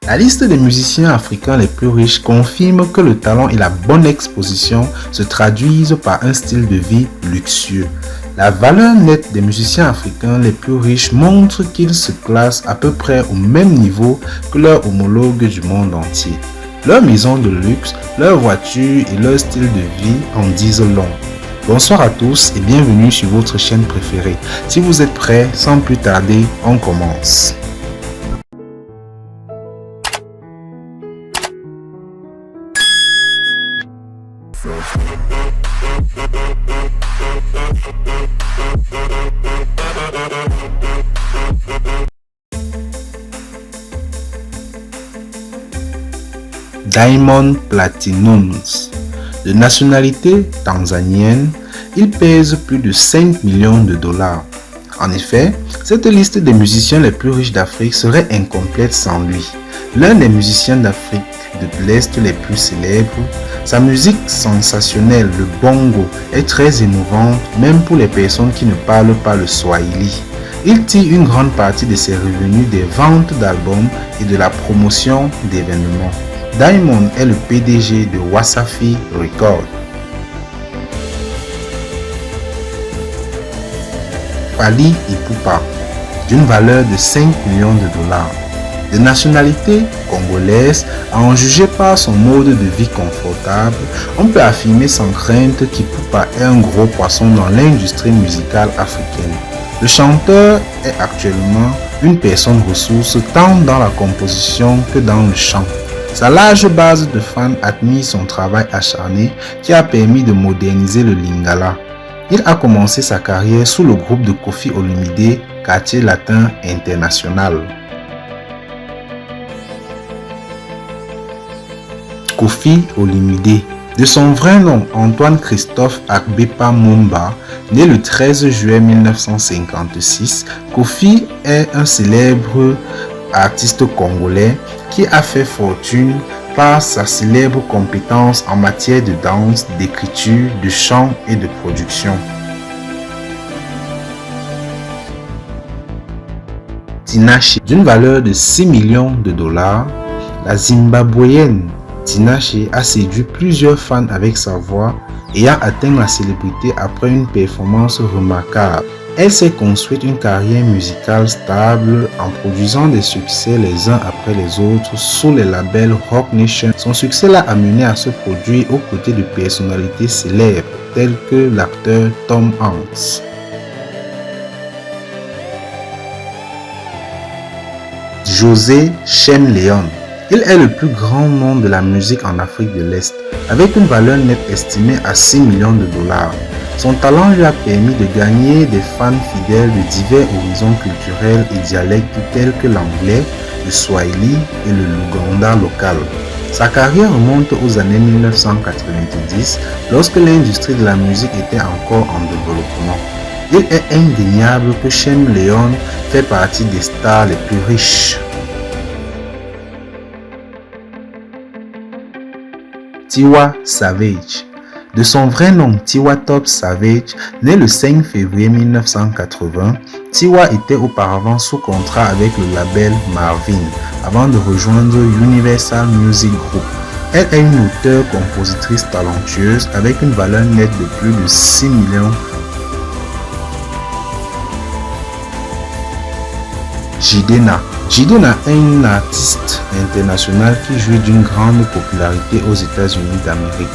La liste des musiciens africains les plus riches confirme que le talent et la bonne exposition se traduisent par un style de vie luxueux. La valeur nette des musiciens africains les plus riches montre qu'ils se classent à peu près au même niveau que leurs homologues du monde entier. Leurs maisons de luxe, leurs voitures et leur style de vie en disent long. Bonsoir à tous et bienvenue sur votre chaîne préférée. Si vous êtes prêts, sans plus tarder, on commence. Diamond Platnumz. De nationalité tanzanienne, il pèse plus de 5 millions de dollars. En effet, cette liste des musiciens les plus riches d'Afrique serait incomplète sans lui. L'un des musiciens d'Afrique de l'Est les plus célèbres, sa musique sensationnelle, le bongo, est très émouvante même pour les personnes qui ne parlent pas le swahili. Il tire une grande partie de ses revenus des ventes d'albums et de la promotion d'événements. Diamond est le PDG de Wasafi Records. Fally Ipupa, d'une valeur de 5 millions de dollars. De nationalité congolaise, à en juger par son mode de vie confortable, on peut affirmer sans crainte qu'Ipupa est un gros poisson dans l'industrie musicale africaine. Le chanteur est actuellement une personne ressource tant dans la composition que dans le chant. Sa large base de fans admire son travail acharné qui a permis de moderniser le lingala. Il a commencé sa carrière sous le groupe de Koffi Olomide, Quartier Latin International. Koffi Olomide, de son vrai nom Antoine Christophe Agbepa Mumba, né le 13 juillet 1956, Koffi est un célèbre artiste congolais qui a fait fortune par sa célèbre compétence en matière de danse, d'écriture, de chant et de production. Tinashe, d'une valeur de 6 millions de dollars, la Zimbabwéenne Tinashe a séduit plusieurs fans avec sa voix et a atteint la célébrité après une performance remarquable. Elle s'est construite une carrière musicale stable en produisant des succès les uns après les autres sous les labels Roc Nation. Son succès l'a amené à se produire aux côtés de personnalités célèbres telles que l'acteur Tom Hanks. José Chameleone. Il est le plus grand nom de la musique en Afrique de l'Est, avec une valeur nette estimée à 6 millions de dollars. Son talent lui a permis de gagner des fans fidèles de divers horizons culturels et dialectes tels que l'anglais, le swahili et le luganda local. Sa carrière remonte aux années 1990, lorsque l'industrie de la musique était encore en développement. Il est indéniable que Chameleone fait partie des stars les plus riches. Tiwa Savage. De son vrai nom Tiwa Top Savage, né le 5 février 1980, Tiwa était auparavant sous contrat avec le label Marvin avant de rejoindre Universal Music Group. Elle est une auteure-compositrice talentueuse avec une valeur nette de plus de 6 millions. Jidenna. Jidenna est une artiste internationale qui jouit d'une grande popularité aux États-Unis d'Amérique.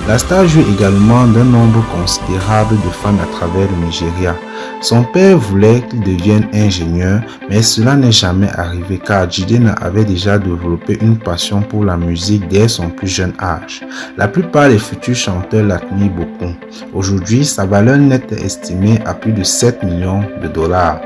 La star jouit également d'un nombre considérable de fans à travers le Nigeria. Son père voulait qu'il devienne ingénieur, mais cela n'est jamais arrivé car Jidenna avait déjà développé une passion pour la musique dès son plus jeune âge. La plupart des futurs chanteurs l'admirent beaucoup. Aujourd'hui, sa valeur nette est estimée à plus de 7 millions de dollars.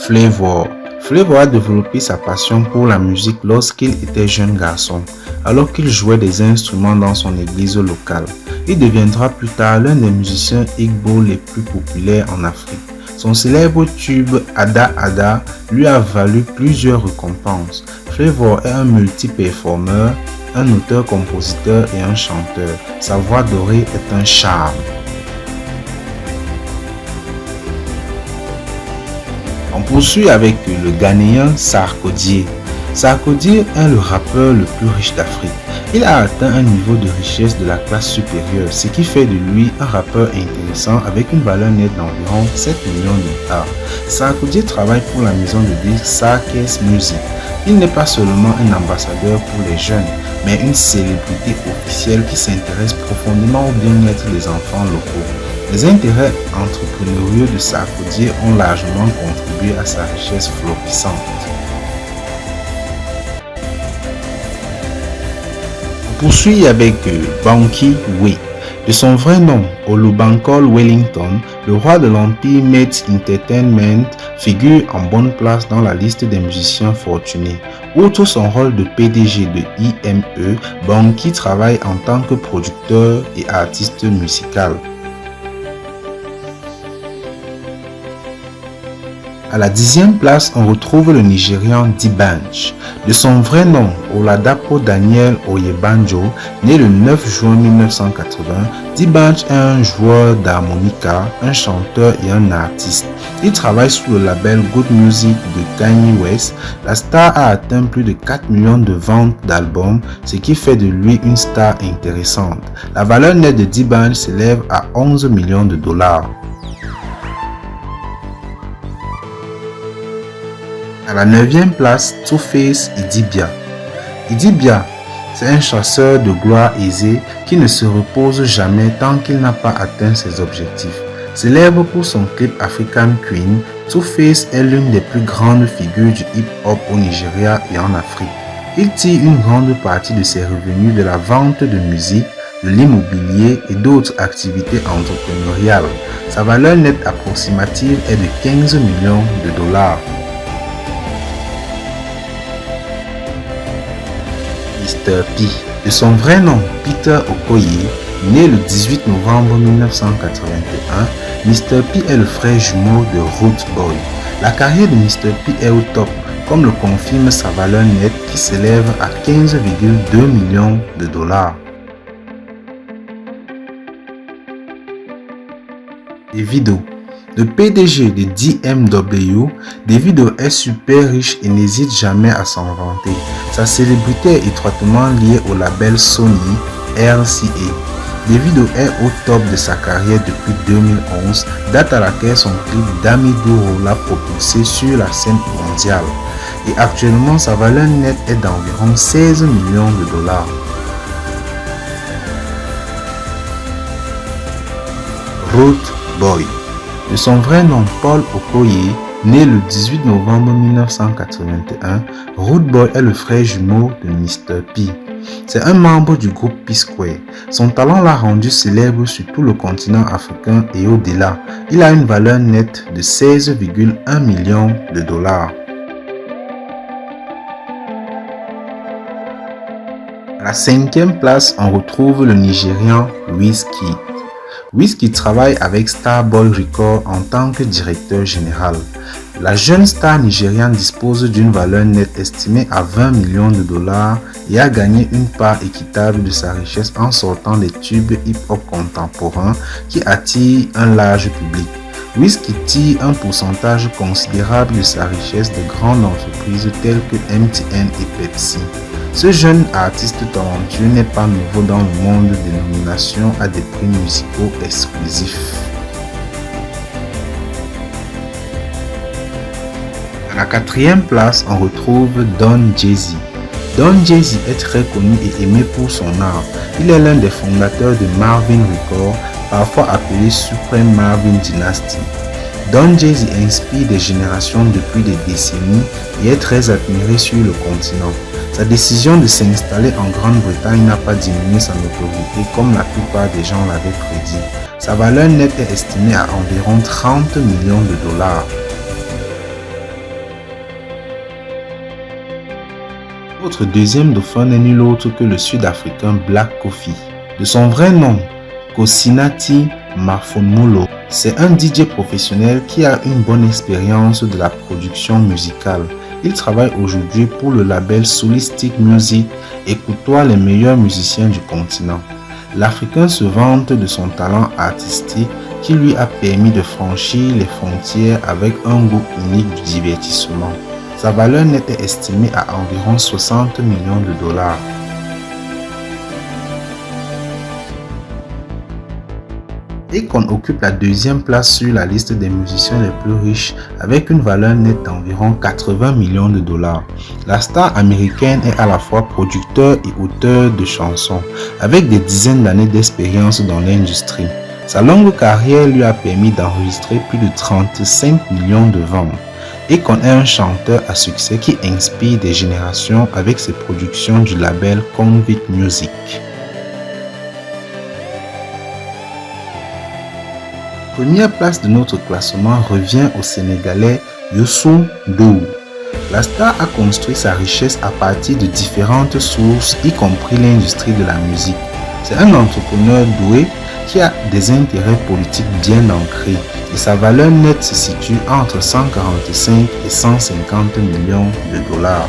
Flavour. Flavour a développé sa passion pour la musique lorsqu'il était jeune garçon, alors qu'il jouait des instruments dans son église locale. Il deviendra plus tard l'un des musiciens Igbo les plus populaires en Afrique. Son célèbre tube Ada Ada lui a valu plusieurs récompenses. Flavour est un multi-performeur, un auteur-compositeur et un chanteur. Sa voix dorée est un charme. On poursuit avec le Ghanéen Sarkodie. Sarkodie est le rappeur le plus riche d'Afrique. Il a atteint un niveau de richesse de la classe supérieure, ce qui fait de lui un rappeur intéressant avec une valeur nette d'environ 7 millions de dollars. Sarkodie travaille pour la maison de disques Sarkes Music. Il n'est pas seulement un ambassadeur pour les jeunes, mais une célébrité officielle qui s'intéresse profondément au bien-être des enfants locaux. Les intérêts entrepreneuriaux de Sarkodie ont largement contribué à sa richesse florissante. On poursuit avec Banky W. De son vrai nom, Olubankole Wellington, le roi de l'Empire Met Entertainment figure en bonne place dans la liste des musiciens fortunés. Outre son rôle de PDG de IME, Banky travaille en tant que producteur et artiste musical. À la 10e place, on retrouve le Nigérian D'banj. De son vrai nom, Oladapo Daniel Oyebanjo, né le 9 juin 1980, D'banj est un joueur d'harmonica, un chanteur et un artiste. Il travaille sous le label Good Music de Kanye West. La star a atteint plus de 4 millions de ventes d'albums, ce qui fait de lui une star intéressante. La valeur nette de D'banj s'élève à 11 millions de dollars. À la 9e place, Two-Face Idibia. Idibia, c'est un chasseur de gloire aisé qui ne se repose jamais tant qu'il n'a pas atteint ses objectifs. Célèbre pour son clip African Queen, Two-Face est l'une des plus grandes figures du hip-hop au Nigeria et en Afrique. Il tire une grande partie de ses revenus de la vente de musique, de l'immobilier et d'autres activités entrepreneuriales. Sa valeur nette approximative est de 15 millions de dollars. Mr. P. De son vrai nom, Peter Okoye, né le 18 novembre 1981, Mr. P est le frère jumeau de Rude Boy. La carrière de Mr. P est au top, comme le confirme sa valeur nette qui s'élève à 15,2 millions de dollars. Davido. Le PDG de DMW, Davido est super riche et n'hésite jamais à s'en vanter. Sa célébrité est étroitement liée au label Sony RCA. Davido est au top de sa carrière depuis 2011, date à laquelle son clip Damiduro l'a propulsé sur la scène mondiale. Et actuellement, sa valeur nette est d'environ 16 millions de dollars. Rude Boy. De son vrai nom Paul Okoye, né le 18 novembre 1981, Rude Boy est le frère jumeau de Mr. P. C'est un membre du groupe P-Square. Son talent l'a rendu célèbre sur tout le continent africain et au-delà. Il a une valeur nette de 16,1 millions de dollars. À la 5e place, on retrouve le Nigérian Wizkid. Wizkid travaille avec Starboy Records en tant que directeur général. La jeune star nigériane dispose d'une valeur nette estimée à 20 millions de dollars et a gagné une part équitable de sa richesse en sortant des tubes hip-hop contemporains qui attirent un large public. Wizkid tire un pourcentage considérable de sa richesse de grandes entreprises telles que MTN et Pepsi. Ce jeune artiste talentueux n'est pas nouveau dans le monde des nominations à des prix musicaux exclusifs. À la 4e place, on retrouve Don Jazzy. Don Jazzy est très connu et aimé pour son art. Il est l'un des fondateurs de Marvin Records, parfois appelé Supreme Marvin Dynasty. Don Jazzy inspire des générations depuis des décennies et est très admiré sur le continent. Sa décision de s'installer en Grande-Bretagne n'a pas diminué sa notoriété comme la plupart des gens l'avaient prédit. Sa valeur nette est estimée à environ 30 millions de dollars. Notre deuxième dauphin n'est nul autre que le Sud-Africain Black Coffee. De son vrai nom, Kosinati Mafumulo, c'est un DJ professionnel qui a une bonne expérience de la production musicale. Il travaille aujourd'hui pour le label Solistic Music et côtoie les meilleurs musiciens du continent. L'Africain se vante de son talent artistique qui lui a permis de franchir les frontières avec un goût unique du divertissement. Sa valeur nette est estimée à environ 60 millions de dollars. Akon occupe la deuxième place sur la liste des musiciens les plus riches avec une valeur nette d'environ 80 millions de dollars. La star américaine est à la fois producteur et auteur de chansons, avec des dizaines d'années d'expérience dans l'industrie. Sa longue carrière lui a permis d'enregistrer plus de 35 millions de ventes. Akon est un chanteur à succès qui inspire des générations avec ses productions du label Convict Music. Première place de notre classement revient au Sénégalais Youssou N'Dour. La star a construit sa richesse à partir de différentes sources, y compris l'industrie de la musique. C'est un entrepreneur doué qui a des intérêts politiques bien ancrés et sa valeur nette se situe entre 145 et 150 millions de dollars.